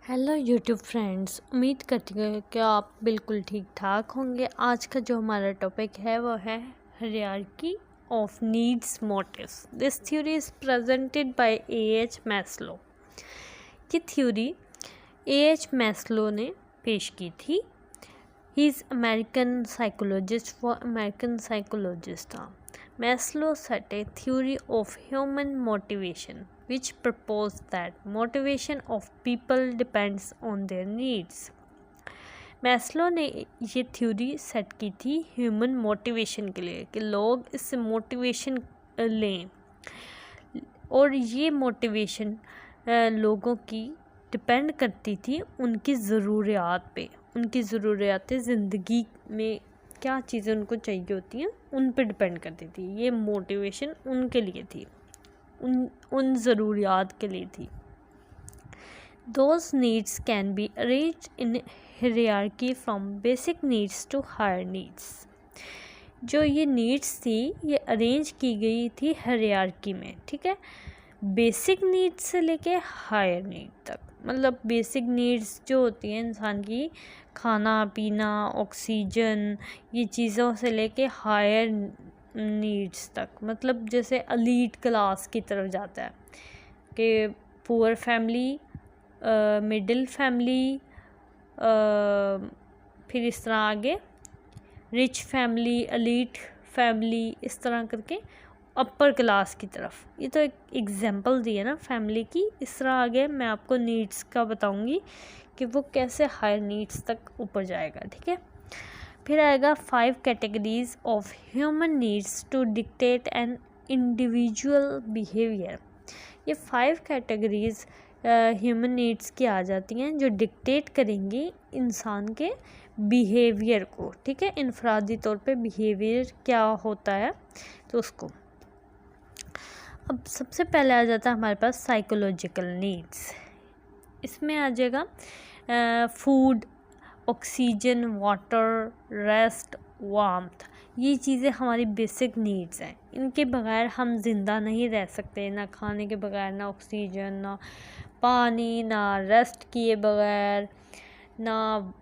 Hello YouTube friends, उम्मीद करती हूँ कि आप बिल्कुल ठीक ठाक होंगे। आज का जो हमारा टॉपिक है वो है hierarchy of needs motives. This theory is presented by A H Maslow. ये थ्योरी एएच मैस्लो ने पेश की थी। ही इज़ अमेरिकन साइकोलॉजिस्ट, वो अमेरिकन साइकोलॉजिस्ट था। Maslow set a theory of human motivation which proposed that motivation of people depends on their needs. Maslow ने ये theory set की थी ह्यूमन मोटिवेशन के लिए कि लोग इससे मोटिवेशन लें और ये मोटिवेशन लोगों की डिपेंड करती थी उनकी ज़रूरियात पे। उनकी ज़रूरियातें ज़िंदगी में क्या चीज़ें उनको चाहिए होती हैं उन पे डिपेंड करती थी। ये मोटिवेशन उनके लिए थी, उन ज़रूरियात के लिए थी। Those needs can be arranged in hierarchy from basic needs to higher needs. जो ये नीड्स थी ये अरेंज की गई थी हायरार्की में, ठीक है। बेसिक नीड्स से लेके हायर नीड तक, मतलब बेसिक नीड्स जो होती हैं इंसान की, खाना पीना ऑक्सीजन, ये चीज़ों से लेके हायर नीड्स तक, मतलब जैसे एलीट क्लास की तरफ जाता है कि पुअर फैमिली, मिडिल फैमिली, फिर इस तरह आगे रिच फैमिली, एलीट फैमिली, इस तरह करके अपर क्लास की तरफ। ये तो एक एग्जांपल दी है ना फैमिली की। इस तरह आगे मैं आपको नीड्स का बताऊंगी कि वो कैसे हायर नीड्स तक ऊपर जाएगा, ठीक है। फिर आएगा 5 categories of human needs to dictate an individual behaviour. ये 5 कैटेगरीज ह्यूमन नीड्स की आ जाती हैं जो डिक्टेट करेंगी इंसान के बिहेवियर को, ठीक है। इनफरादी तौर पे बिहेवियर क्या होता है तो उसको। अब सबसे पहले आ जाता है हमारे पास साइकोलॉजिकल नीड्स। इसमें आ जाएगा food, oxygen, water, rest, warmth. ये चीज़ें हमारी बेसिक नीड्स हैं। इनके बगैर हम ज़िंदा नहीं रह सकते, ना खाने के बगैर, ना ऑक्सीजन, ना पानी, ना रेस्ट किए बगैर, ना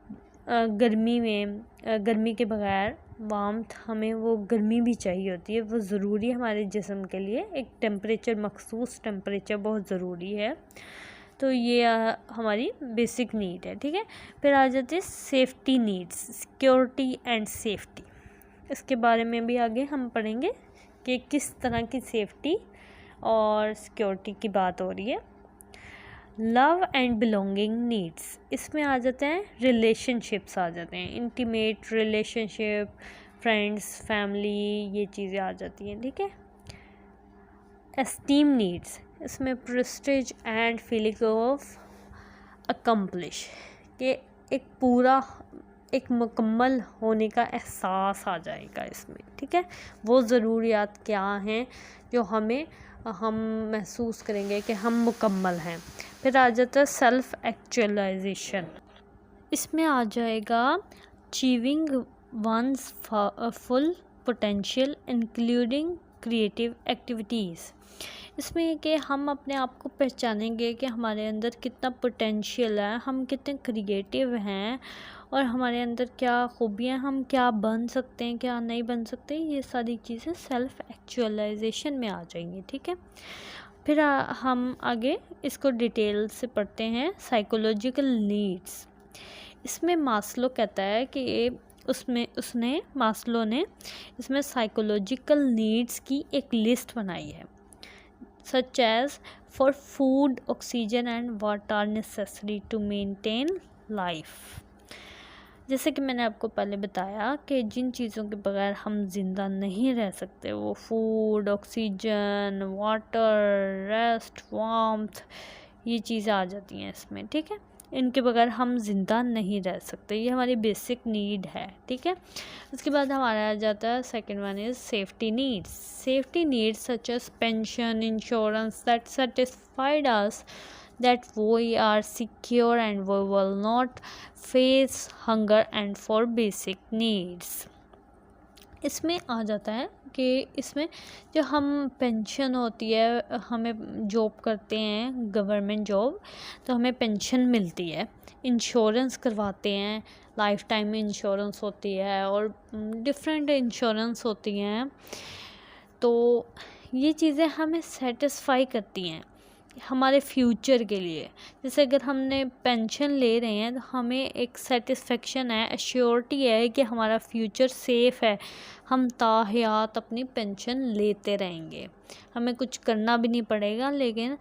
गर्मी में, गर्मी के बगैर वार्मथ, हमें वो गर्मी भी चाहिए होती है, वो ज़रूरी है हमारे जिस्म के लिए। एक टेम्परेचर, मखसूस टेम्परेचर बहुत ज़रूरी है। तो ये हमारी बेसिक नीड है, ठीक है। फिर आ जाती है safety needs, security and safety. इसके बारे में भी आगे हम पढ़ेंगे कि किस तरह की सेफ्टी और सिक्योरिटी की बात हो रही है। लव एंड बिलोंगिंग नीड्स, इसमें आ जाते हैं रिलेशनशिप्स, आ जाते हैं इंटीमेट रिलेशनशिप, फ्रेंड्स, फैमिली, ये चीज़ें आ जाती हैं, ठीक है। एस्टीम नीड्स, इसमें Prestige and feeling of accomplish, के एक मुकम्मल होने का एहसास आ जाएगा इसमें, ठीक है। वो ज़रूरियात क्या हैं जो हम महसूस करेंगे कि हम मुकम्मल हैं। फिर आ जाता है सेल्फ एक्चुअलाइजेशन। इसमें आ जाएगा achieving one's full potential including creative activities. इसमें कि हम अपने आप को पहचानेंगे कि हमारे अंदर कितना पोटेंशियल है, हम कितने क्रिएटिव हैं और हमारे अंदर क्या खूबियाँ, हम क्या बन सकते हैं, क्या नहीं बन सकते। ये सारी चीज़ें सेल्फ एक्चुअलाइजेशन में आ जाएंगी, ठीक है। फिर हम आगे इसको डिटेल से पढ़ते हैं। साइकोलॉजिकल नीड्स, इसमें मास्लो कहता है कि मास्लो ने इसमें साइकोलॉजिकल नीड्स की एक लिस्ट बनाई है, such as for food, oxygen and what are necessary to maintain life। जैसे कि मैंने आपको पहले बताया कि जिन चीज़ों के बगैर हम ज़िंदा नहीं रह सकते, वो food, oxygen, water, rest, warmth, ये चीज़ें आ जाती हैं इसमें, ठीक है। इनके बगैर हम ज़िंदा नहीं रह सकते, ये हमारी बेसिक नीड है, ठीक है। उसके बाद हमारा आ जाता है second one is safety needs. Safety needs such age pension, insurance that satisfied us that we are secure and we will not face hunger and for basic needs। इसमें आ जाता है कि इसमें जो हम पेंशन होती है, हमें जॉब करते हैं गवर्नमेंट जॉब, तो हमें पेंशन मिलती है, इंश्योरेंस करवाते हैं, लाइफ टाइम इंश्योरेंस होती है और डिफरेंट इंश्योरेंस होती हैं। तो ये चीज़ें हमें सेटिस्फाई करती हैं हमारे फ्यूचर के लिए। जैसे अगर हमने पेंशन ले रहे हैं तो हमें एक सेटिस्फेक्शन है, एश्योरिटी है कि हमारा फ्यूचर सेफ़ है, हम ताहयात अपनी पेंशन लेते रहेंगे, हमें कुछ करना भी नहीं पड़ेगा, लेकिन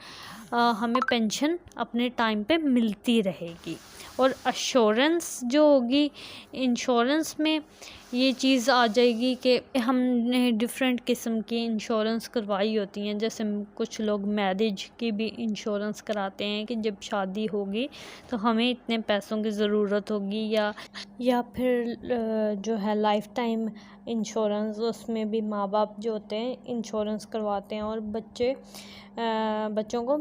हमें पेंशन अपने टाइम पे मिलती रहेगी। और अश्योरेंस जो होगी, इंश्योरेंस में ये चीज़ आ जाएगी कि हमने डिफरेंट किस्म की इंश्योरेंस करवाई होती हैं। जैसे कुछ लोग मैरिज की भी इंश्योरेंस कराते हैं कि जब शादी होगी तो हमें इतने पैसों की ज़रूरत होगी, या फिर जो है लाइफ टाइम इंश्योरेंस, उसमें भी माँ बाप जो होते हैं इंश्योरेंस करवाते हैं और बच्चों को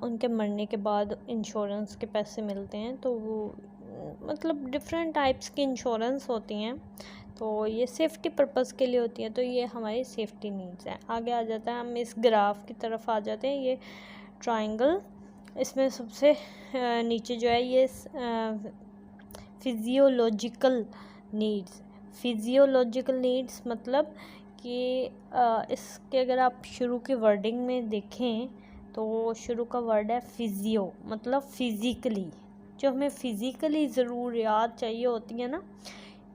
उनके मरने के बाद इंश्योरेंस के पैसे मिलते हैं। तो वो मतलब डिफरेंट टाइप्स की इंश्योरेंस होती हैं, तो ये सेफ्टी पर्पस के लिए होती है। तो ये हमारी सेफ्टी नीड्स हैं। आगे आ जाता है, हम इस ग्राफ की तरफ आ जाते हैं। ये ट्रायंगल, इसमें सबसे नीचे जो है ये फिजियोलॉजिकल नीड्स मतलब कि इसके अगर आप शुरू की वर्डिंग में देखें तो शुरू का वर्ड है फिजियो, मतलब फिज़िकली, जो हमें फ़िज़िकली ज़रूरियात चाहिए होती है ना,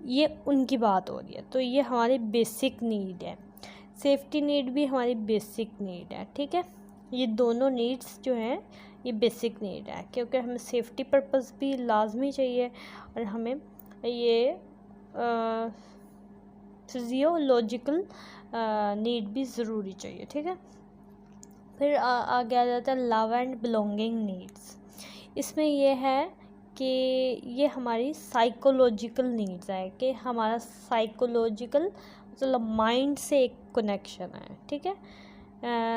ये उनकी बात हो रही है। तो ये हमारी बेसिक नीड है। सेफ्टी नीड भी हमारी बेसिक नीड है, ठीक है। ये दोनों नीड्स जो हैं ये बेसिक नीड है, क्योंकि हमें सेफ्टी पर्पस भी लाजमी चाहिए और हमें ये फिजियोलॉजिकल नीड भी ज़रूरी चाहिए, ठीक है। फिर आगे आ जाता है लव एंड बिलोंगिंग नीड्स। इसमें ये है कि ये हमारी साइकोलॉजिकल नीड्स है, कि हमारा साइकोलॉजिकल मतलब माइंड से एक कनेक्शन है, ठीक है।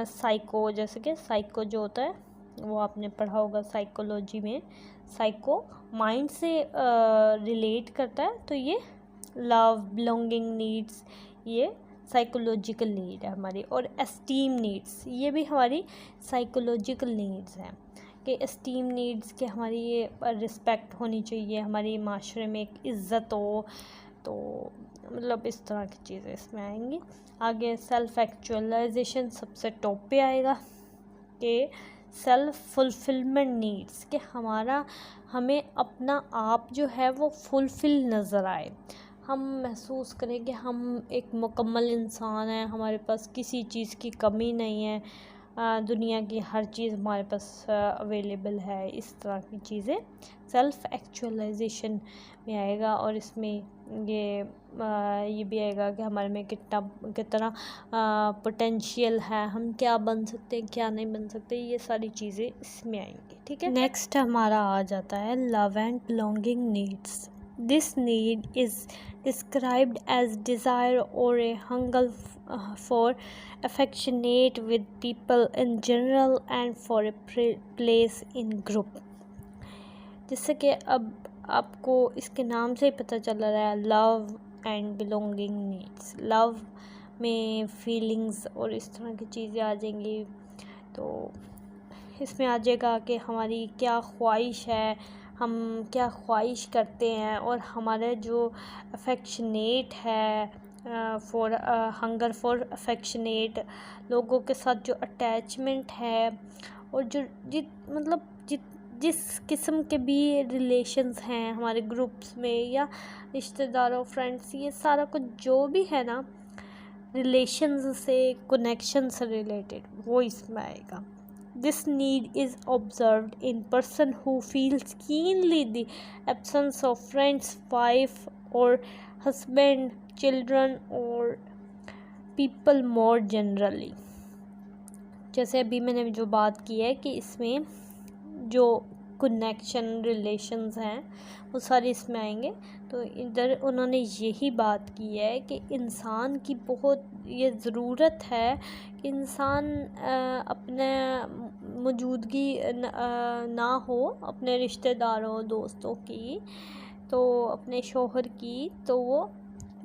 साइको, जैसे कि साइको जो होता है वो आपने पढ़ा होगा साइकोलॉजी में, साइको माइंड से रिलेट करता है। तो ये लव, बिलोंगिंग नीड्स ये साइकोलॉजिकल नीड है हमारी। और एस्टीम नीड्स ये भी हमारी साइकोलॉजिकल नीड्स हैं, कि एस्टीम नीड्स के हमारी ये रिस्पेक्ट होनी चाहिए, हमारी माशरे में एक इज़्ज़त हो, तो मतलब इस तरह की चीज़ें इसमें आएंगी। आगे सेल्फ एक्चुअलाइजेशन सबसे टॉप पे आएगा, कि सेल्फ फुलफिलमेंट नीड्स, कि हमें अपना आप जो है वो फुलफिल नज़र आए, हम महसूस करें कि हम एक मुकम्मल इंसान हैं, हमारे पास किसी चीज़ की कमी नहीं है, दुनिया की हर चीज़ हमारे पास अवेलेबल है। इस तरह की चीज़ें सेल्फ एक्चुअलाइजेशन में आएगा। और इसमें ये भी आएगा कि हमारे में कितना पोटेंशियल है, हम क्या बन सकते हैं, क्या नहीं बन सकते, ये सारी चीज़ें इसमें आएंगी, ठीक है। नेक्स्ट हमारा आ जाता है love and belonging needs. This need is described as desire or a hunger for affectionate with people in general and for a place in group। जैसे कि अब आपको इसके नाम से ही पता चल रहा है, love and belonging needs. Love में फीलिंग्स और इस तरह की चीज़ें आ जाएंगी। तो इसमें आ जाएगा कि हमारी क्या ख्वाहिश है, हम क्या ख्वाहिश करते हैं, और हमारे जो अफेक्शनेट है फॉर हंगर फॉर अफेक्शनेट लोगों के साथ जो अटैचमेंट है, और जो जिस किस्म के भी रिलेशंस हैं हमारे ग्रुप्स में या रिश्तेदारों, फ्रेंड्स, ये सारा कुछ जो भी है ना रिलेशंस से, कनेक्शन से रिलेटेड, वो इसमें आएगा। This need is observed in person who feels keenly the absence of friends, wife or husband, children or people more generally। जैसे अभी मैंने जो बात की है कि इसमें जो कनेक्शन रिलेशंस हैं वो सारे इसमें आएंगे। तो इधर उन्होंने यही बात की है कि इंसान की बहुत ये ज़रूरत है कि इंसान अपने मौजूदगी ना हो अपने रिश्तेदारों, दोस्तों की, तो अपने शौहर की, तो वो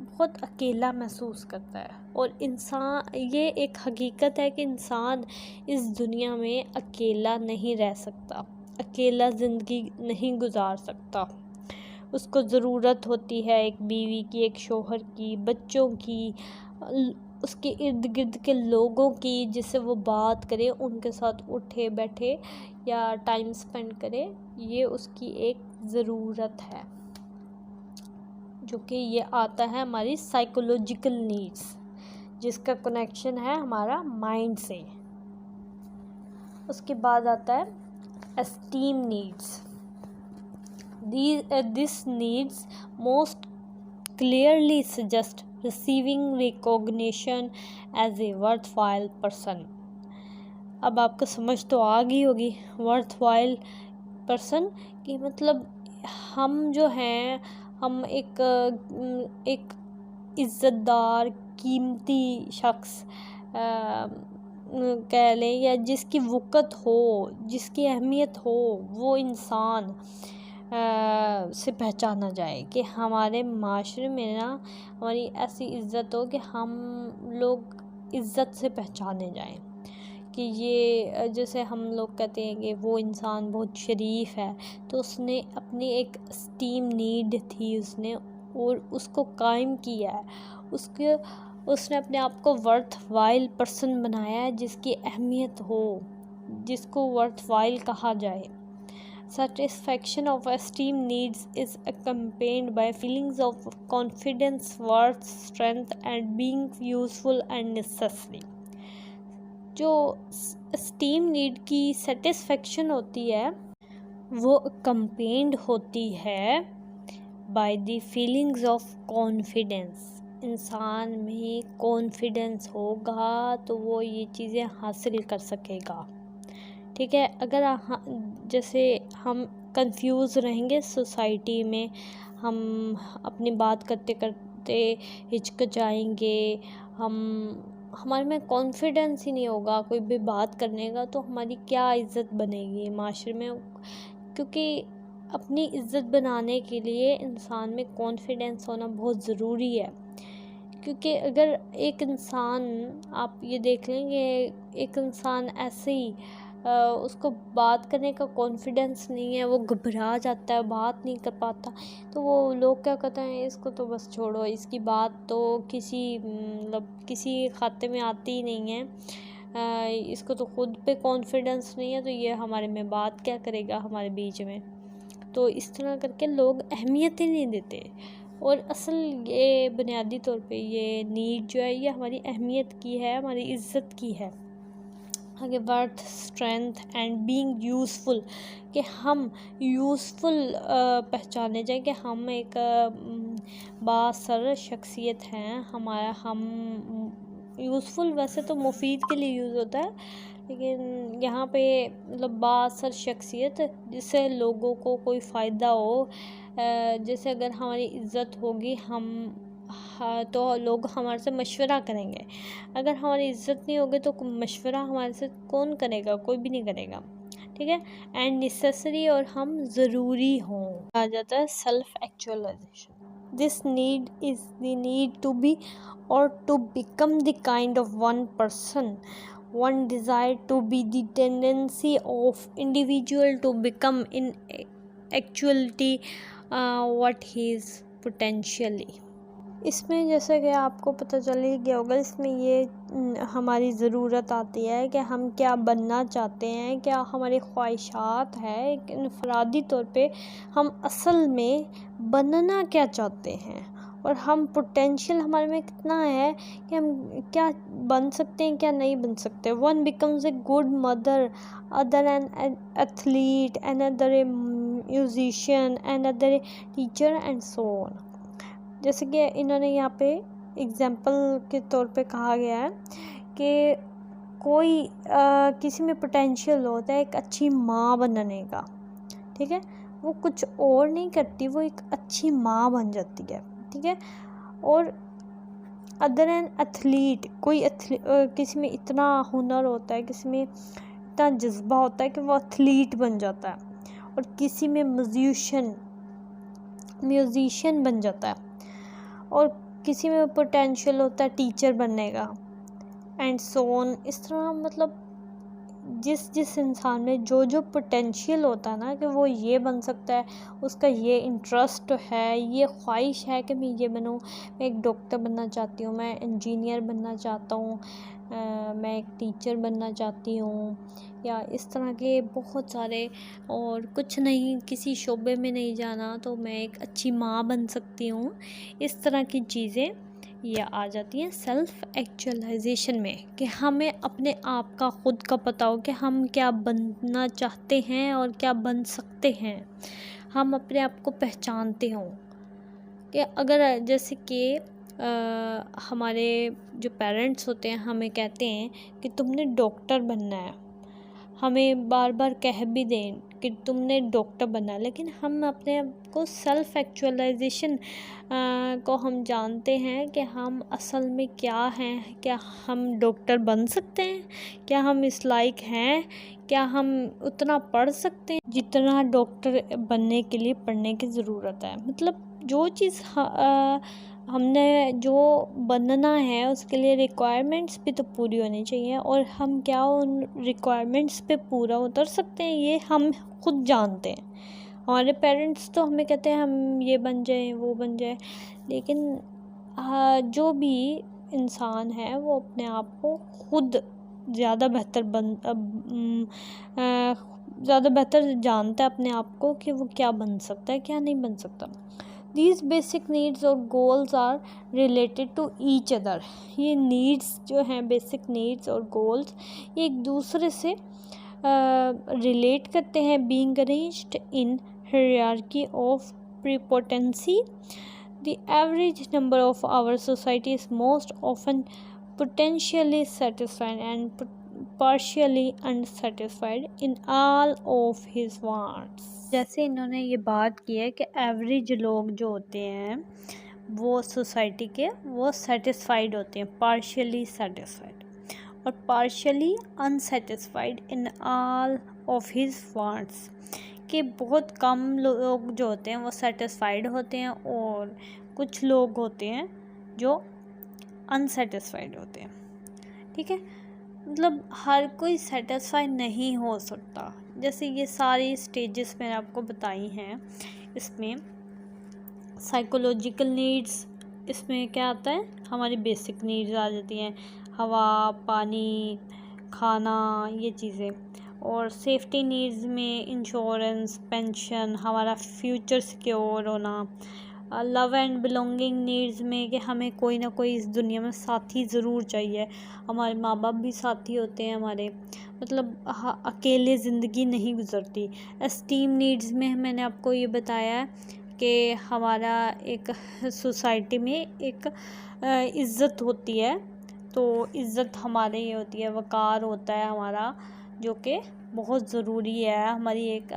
बहुत अकेला महसूस करता है। और इंसान, ये एक हकीकत है कि इंसान इस दुनिया में अकेला नहीं रह सकता, अकेला ज़िंदगी नहीं गुजार सकता। उसको ज़रूरत होती है एक बीवी की, एक शौहर की, बच्चों की, उसके इर्द गिर्द के लोगों की, जिससे वो बात करे, उनके साथ उठे बैठे या टाइम स्पेंड करे। ये उसकी एक ज़रूरत है, जो कि ये आता है हमारी साइकोलॉजिकल नीड्स, जिसका कनेक्शन है हमारा माइंड से। उसके बाद आता है esteem needs. This needs most clearly suggest receiving recognition as a worthwhile person. अब आपको समझ तो आ गई होगी worthwhile person कि मतलब हम जो हैं, हम एक इज़्ज़तदार कीमती शख्स कह लें, या जिसकी वक़्त हो, जिसकी अहमियत हो, वो इंसान से पहचाना जाए, कि हमारे माशरे में ना हमारी ऐसी इज़्ज़त हो कि हम लोग इज़्ज़त से पहचाने जाएं, कि ये जैसे हम लोग कहते हैं कि वो इंसान बहुत शरीफ है, तो उसने अपनी एक स्टीम नीड थी उसने, और उसको कायम किया है। उसने अपने आप को वर्थ वाइल पर्सन बनाया है, जिसकी अहमियत हो, जिसको वर्थ वाइल कहा जाए। Satisfaction of esteem needs is accompanied by feelings of confidence, worth, strength and being useful and necessary. जो esteem need की satisfaction होती है, वो accompanied होती है by the feelings of confidence. इंसान में कॉन्फिडेंस होगा तो वो ये चीज़ें हासिल कर सकेगा। ठीक है, अगर जैसे हम कंफ्यूज रहेंगे सोसाइटी में, हम अपनी बात करते करते हिचकिचाएंगे, हमारे में कॉन्फिडेंस ही नहीं होगा कोई भी बात करने का, तो हमारी क्या इज़्ज़त बनेगी माशरे में। क्योंकि अपनी इज़्ज़त बनाने के लिए इंसान में कॉन्फिडेंस होना बहुत ज़रूरी है। क्योंकि अगर एक इंसान, आप ये देख लेंगे, एक इंसान ऐसे ही उसको बात करने का कॉन्फिडेंस नहीं है, वो घबरा जाता है, बात नहीं कर पाता, तो वो लोग क्या कहते हैं, इसको तो बस छोड़ो, इसकी बात तो किसी खाते में आती ही नहीं है, इसको तो खुद पे कॉन्फिडेंस नहीं है, तो ये हमारे में बात क्या करेगा हमारे बीच में। तो इस तरह करके लोग अहमियत ही नहीं देते। और असल ये बुनियादी तौर पे ये नीड जो है, ये हमारी अहमियत की है, हमारी इज़्ज़त की है। आगे worth, strength and being useful, कि हम यूज़फुल पहचाने जाए, कि हम एक बासर शख्सियत हैं। हम यूज़फुल वैसे तो मुफीद के लिए यूज़ होता है, लेकिन यहाँ पे मतलब बासर शख्सियत, जिससे लोगों को कोई फ़ायदा हो। जैसे अगर हमारी इज़्ज़त होगी, तो लोग हमारे से मशवरा करेंगे। अगर हमारी इज़्ज़त नहीं होगी तो मशवरा हमारे से कौन करेगा, कोई भी नहीं करेगा। ठीक है, एंड नेसेसरी, और हम ज़रूरी हों। आ जाता है self actualisation. This need is the need to be और to become the kind of one person, one desire to be the tendency of individual to become in actuality what he is potentially. इसमें जैसे कि आपको पता चल ही गया होगा, इसमें ये हमारी ज़रूरत आती है कि हम क्या बनना चाहते हैं, क्या हमारी ख्वाहिशात है, एक इनफरादी तौर पे हम असल में बनना क्या चाहते हैं, और हम पोटेंशियल हमारे में कितना है कि हम क्या बन सकते हैं, क्या नहीं बन सकते। One becomes a good mother, other an athlete, another A musician, another a teacher and so on. जैसे कि इन्होंने यहाँ पे एग्जाम्पल के तौर पे कहा गया है कि कोई किसी में पोटेंशियल होता है एक अच्छी माँ बनने का। ठीक है, वो कुछ और नहीं करती, वो एक अच्छी माँ बन जाती है। ठीक है, और अदर एन एथलीट, कोई किसी में इतना हुनर होता है, किसी में इतना जज्बा होता है कि वो एथलीट बन जाता है, और किसी में म्यूजिशियन बन जाता है, और किसी में पोटेंशियल होता है टीचर बनने का, एंड सो ऑन। इस तरह मतलब जिस इंसान में जो जो पोटेंशियल होता है ना कि वो ये बन सकता है, उसका ये इंटरेस्ट है, ये ख्वाहिश है कि मैं ये बनूँ, मैं एक डॉक्टर बनना चाहती हूँ, मैं इंजीनियर बनना चाहता हूँ, मैं एक टीचर बनना चाहती हूँ, या इस तरह के बहुत सारे, और कुछ नहीं, किसी शोबे में नहीं जाना तो मैं एक अच्छी माँ बन सकती हूँ। इस तरह की चीज़ें ये आ जाती हैं सेल्फ़ एक्चुअलाइजेशन में, कि हमें अपने आप का ख़ुद का पता हो कि हम क्या बनना चाहते हैं और क्या बन सकते हैं। हम अपने आप को पहचानते हों कि अगर जैसे कि हमारे जो पेरेंट्स होते हैं हमें कहते हैं कि तुमने डॉक्टर बनना है, हमें बार बार कह भी दें कि तुमने डॉक्टर बनना है, लेकिन हम अपने आप को सेल्फ़ एक्चुअलाइजेशन को हम जानते हैं कि हम असल में क्या हैं, क्या हम डॉक्टर बन सकते हैं, क्या हम इस लायक हैं, क्या हम उतना पढ़ सकते हैं जितना डॉक्टर बनने के लिए पढ़ने की ज़रूरत है। मतलब जो चीज़ हमने जो बनना है उसके लिए रिक्वायरमेंट्स भी तो पूरी होनी चाहिए, और हम क्या उन रिक्वायरमेंट्स पे पूरा उतर सकते हैं ये हम खुद जानते हैं। हमारे पेरेंट्स तो हमें कहते हैं हम ये बन जाएं वो बन जाए, लेकिन जो भी इंसान है वो अपने आप को खुद ज़्यादा बेहतर जानता है अपने आप को कि वो क्या बन सकता है क्या नहीं बन सकता। These basic needs और goals are related to each other। ये needs जो हैं, basic needs और goals, ये एक दूसरे से relate करते हैं। being arranged in hierarchy of prepotency, the average number of our society is most often potentially satisfied and partially unsatisfied in all of his wants। जैसे इन्होंने ये बात की है कि एवरेज लोग जो होते हैं वो सोसाइटी के वो सेटिस्फाइड होते हैं, पार्शियली सेटिस्फाइड और partially unsatisfied in all of his wants, कि बहुत कम लोग जो होते हैं वो सेटिस्फाइड होते हैं और कुछ लोग होते हैं जो अनसेटिस्फाइड होते हैं। ठीक है, मतलब हर कोई सेटिस्फाई नहीं हो सकता। जैसे ये सारी स्टेजेस मैंने आपको बताई हैं, इसमें साइकोलॉजिकल नीड्स, इसमें क्या आता है, हमारी बेसिक नीड्स आ जाती हैं, हवा, पानी, खाना, ये चीज़ें। और सेफ्टी नीड्स में इंश्योरेंस, पेंशन, हमारा फ्यूचर सिक्योर होना। लव एंड बिलोंगिंग नीड्स में कि हमें कोई ना कोई इस दुनिया में साथी ज़रूर चाहिए, हमारे माँ बाप भी साथी होते हैं हमारे, मतलब अकेले ज़िंदगी नहीं गुजरती। एस्टीम नीड्स में मैंने आपको ये बताया कि हमारा एक सोसाइटी में एक इज़्ज़त होती है, तो इज़्ज़त हमारे ये होती है, वक़ार होता है हमारा, जो कि बहुत ज़रूरी है, हमारी एक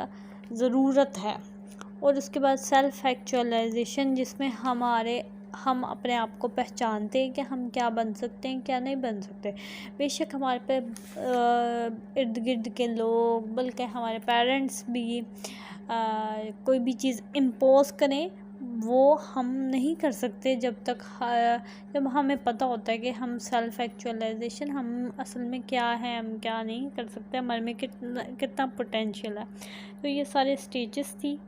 ज़रूरत है। और उसके बाद सेल्फ़ एक्चुअलाइजेशन, जिसमें हम अपने आप को पहचानते हैं कि हम क्या बन सकते हैं क्या नहीं बन सकते। बेशक हमारे पे इर्द गिर्द के लोग, बल्कि हमारे पेरेंट्स भी कोई भी चीज़ इम्पोज करें, वो हम नहीं कर सकते जब हमें पता होता है कि हम सेल्फ़ एक्चुअलाइजेशन हम असल में क्या है, हम क्या नहीं कर सकते, हमारे में कितना पोटेंशियल है। तो ये सारे स्टेजेस थी।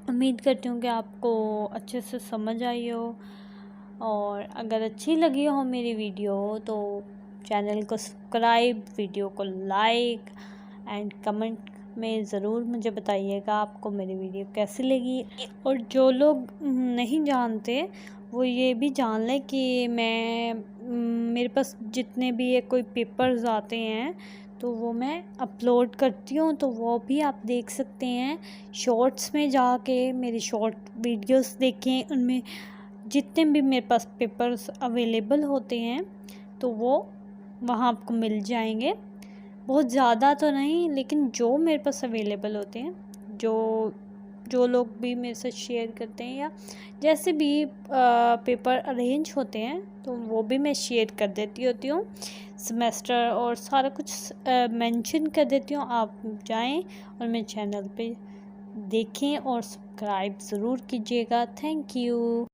उम्मीद करती हूँ कि आपको अच्छे से समझ आई हो, और अगर अच्छी लगी हो मेरी वीडियो तो चैनल को सब्सक्राइब, वीडियो को लाइक एंड कमेंट में ज़रूर मुझे बताइएगा आपको मेरी वीडियो कैसी लगी। और जो लोग नहीं जानते वो ये भी जान लें कि मेरे पास जितने भी ये कोई पेपर्स आते हैं तो वो मैं अपलोड करती हूँ, तो वो भी आप देख सकते हैं। शॉर्ट्स में जाके मेरी शॉर्ट वीडियोस देखें, उनमें जितने भी मेरे पास पेपर्स अवेलेबल होते हैं तो वो वहाँ आपको मिल जाएंगे। बहुत ज़्यादा तो नहीं, लेकिन जो मेरे पास अवेलेबल होते हैं, जो लोग भी मेरे साथ शेयर करते हैं या जैसे भी पेपर अरेंज होते हैं तो वो भी मैं शेयर कर देती होती हूँ, सेमेस्टर और सारा कुछ मेंशन कर देती हूँ। आप जाएं और मेरे चैनल पे देखें और सब्सक्राइब ज़रूर कीजिएगा। Thank you.